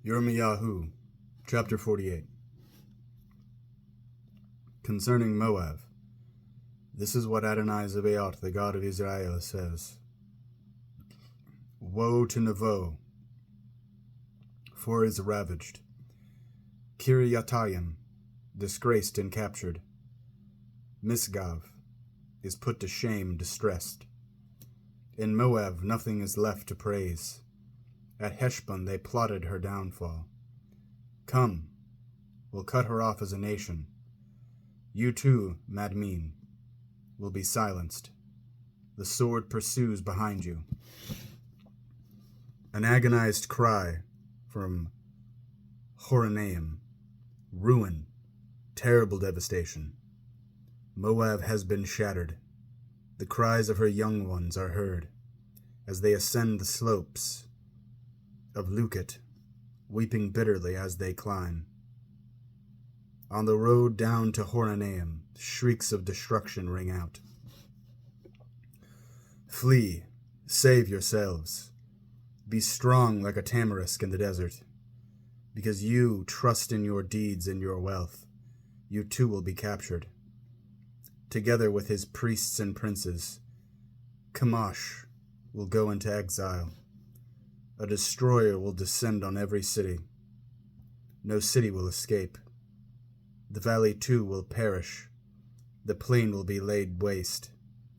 Yirmeyahu, chapter 48. Concerning Moab, this is what Adonai Zebaoth, the God of Israel, says. Woe to Nevo, for it is ravaged. Kiryatayim, disgraced and captured. Misgav is put to shame, distressed. In Moab nothing is left to praise. At Heshbon they plotted her downfall. Come, we'll cut her off as a nation. You too, Madmen, will be silenced. The sword pursues behind you. An agonized cry from Horonaim. Ruin, terrible devastation. Moab has been shattered. The cries of her young ones are heard as they ascend the slopes of Lukit, weeping bitterly as they climb. On the road down to Horonaim, shrieks of destruction ring out. Flee, save yourselves. Be strong like a tamarisk in the desert. Because you trust in your deeds and your wealth, you too will be captured. Together with his priests and princes, Chemosh will go into exile. A destroyer will descend on every city. No city will escape. The valley too will perish. The plain will be laid waste,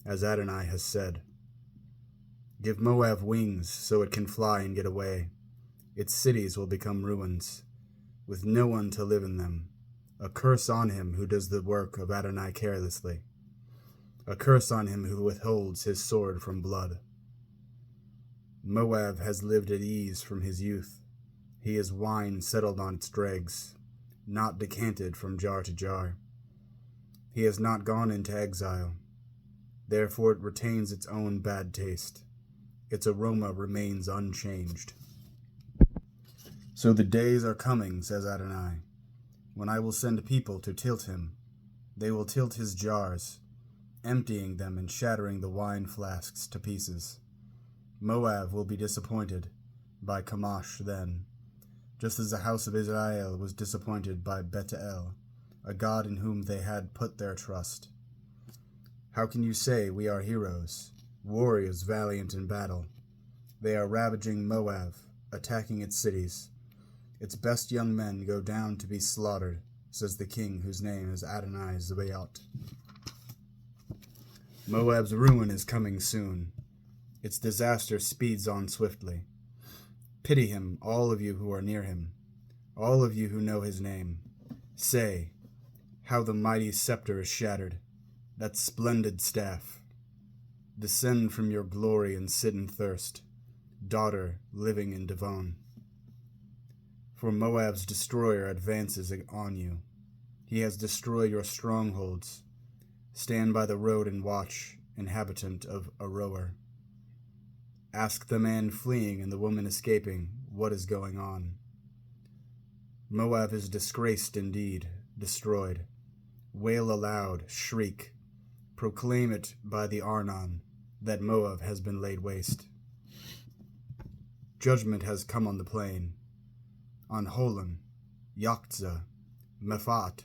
as Adonai has said. Give Moab wings so it can fly and get away. Its cities will become ruins, with no one to live in them. A curse on him who does the work of Adonai carelessly. A curse on him who withholds his sword from blood. Moab has lived at ease from his youth. He is wine settled on its dregs, not decanted from jar to jar. He has not gone into exile. Therefore it retains its own bad taste. Its aroma remains unchanged. So the days are coming, says Adonai, when I will send people to tilt him. They will tilt his jars, emptying them and shattering the wine flasks to pieces. Moab will be disappointed by Chemosh then, just as the house of Israel was disappointed by Bethel, a god in whom they had put their trust. How can you say we are heroes, warriors valiant in battle? They are ravaging Moab, attacking its cities. Its best young men go down to be slaughtered, says the king whose name is Adonai Zebaoth. Moab's ruin is coming soon. Its disaster speeds on swiftly. Pity him, all of you who are near him, all of you who know his name. Say, how the mighty scepter is shattered, that splendid staff. Descend from your glory and sit in thirst, daughter living in Devon. For Moab's destroyer advances on you. He has destroyed your strongholds. Stand by the road and watch, inhabitant of Aroer. Ask the man fleeing and the woman escaping what is going on. Moab is disgraced indeed, destroyed. Wail aloud, shriek. Proclaim it by the Arnon, that Moab has been laid waste. Judgment has come on the plain. On Holon, Yoktzah, Mephat,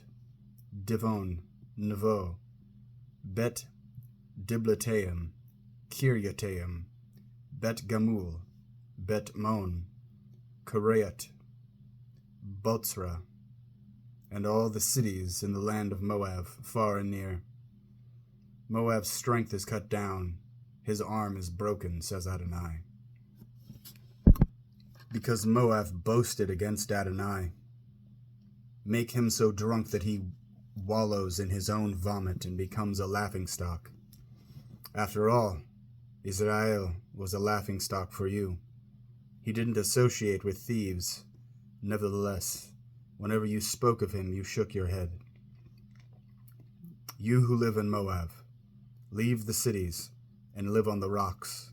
Divon, Nevo, Bet Diblatayim, Kiryatayim, Bet Gamul, Bet Mon, Kareat, Botzra, and all the cities in the land of Moab, far and near. Moab's strength is cut down, his arm is broken, says Adonai. Because Moab boasted against Adonai. Make him so drunk that he wallows in his own vomit and becomes a laughingstock. After all, Israel was a laughingstock for you. He didn't associate with thieves. Nevertheless, whenever you spoke of him, you shook your head. You who live in Moab, leave the cities and live on the rocks.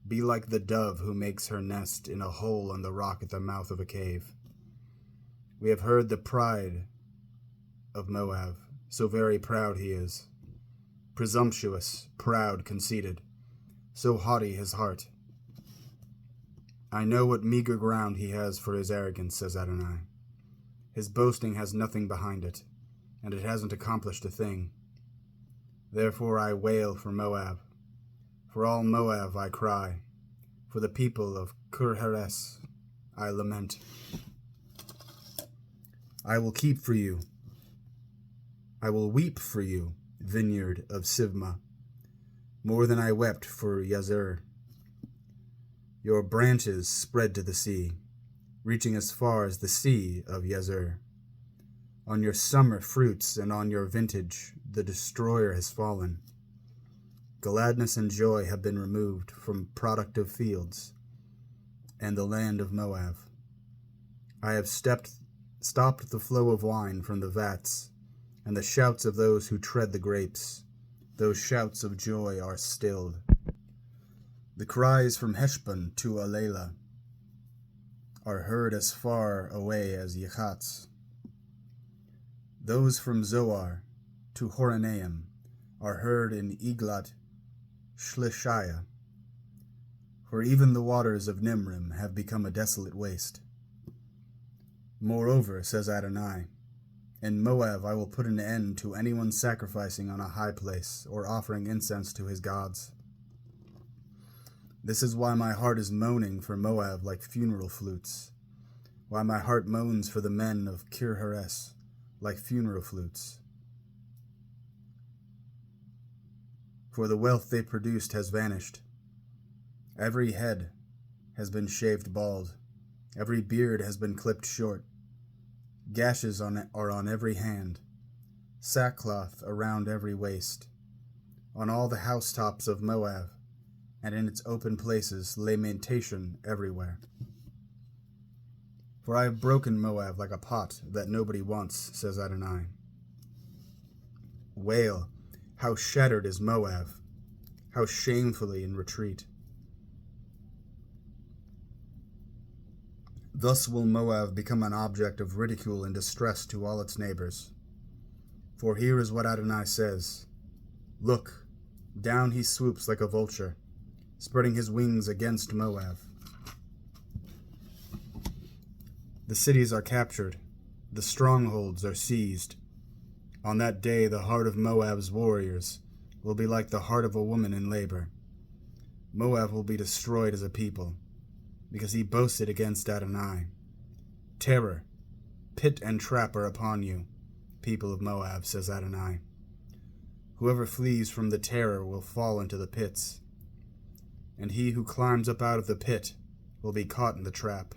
Be like the dove who makes her nest in a hole on the rock at the mouth of a cave. We have heard the pride of Moab, so very proud he is. Presumptuous, proud, conceited, so haughty his heart. I know what meager ground he has for his arrogance, says Adonai. His boasting has nothing behind it, and it hasn't accomplished a thing. Therefore I wail for Moab. For all Moab I cry. For the people of Kir-Heres I lament. I will weep for you, vineyard of Sivma, more than I wept for Yazer. Your branches spread to the sea, reaching as far as the sea of Yazer. On your summer fruits and on your vintage, the destroyer has fallen. Gladness and joy have been removed from productive fields and the land of Moab. I have stopped the flow of wine from the vats, and the shouts of those who tread the grapes. Those shouts of joy are stilled. The cries from Heshbon to Alela are heard as far away as Yechatz. Those from Zoar to Horonaim are heard in Eglat Shlishiah, for even the waters of Nimrim have become a desolate waste. Moreover, says Adonai, in Moab I will put an end to anyone sacrificing on a high place or offering incense to his gods. This is why my heart is moaning for Moab like funeral flutes, why my heart moans for the men of Kir-Heres like funeral flutes. For the wealth they produced has vanished. Every head has been shaved bald. Every beard has been clipped short. Gashes are on every hand. Sackcloth around every waist. On all the housetops of Moab, and in its open places, lamentation everywhere. For I have broken Moab like a pot that nobody wants, says Adonai. Wail, how shattered is Moab, how shamefully in retreat. Thus will Moab become an object of ridicule and distress to all its neighbors. For here is what Adonai says, Look, down he swoops like a vulture, spreading his wings against Moab. The cities are captured, the strongholds are seized. On that day the heart of Moab's warriors will be like the heart of a woman in labor. Moab will be destroyed as a people, because he boasted against Adonai. Terror, pit and trap are upon you, people of Moab, says Adonai. Whoever flees from the terror will fall into the pits, and he who climbs up out of the pit will be caught in the trap.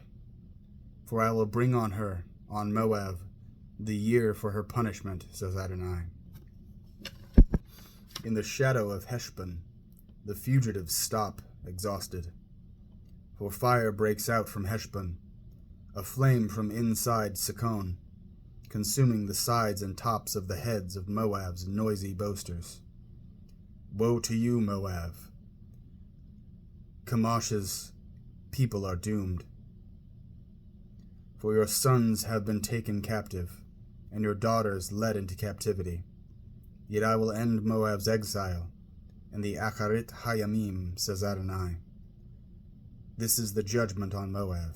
For I will bring on her, on Moab, the year for her punishment, says Adonai. In the shadow of Heshbon, the fugitives stop, exhausted. For fire breaks out from Heshbon, a flame from inside Sikon, consuming the sides and tops of the heads of Moab's noisy boasters. Woe to you, Moab! Chemosh's people are doomed. For your sons have been taken captive, and your daughters led into captivity. Yet I will end Moab's exile, and the Acharit Hayamim, says Adonai. This is the judgment on Moab.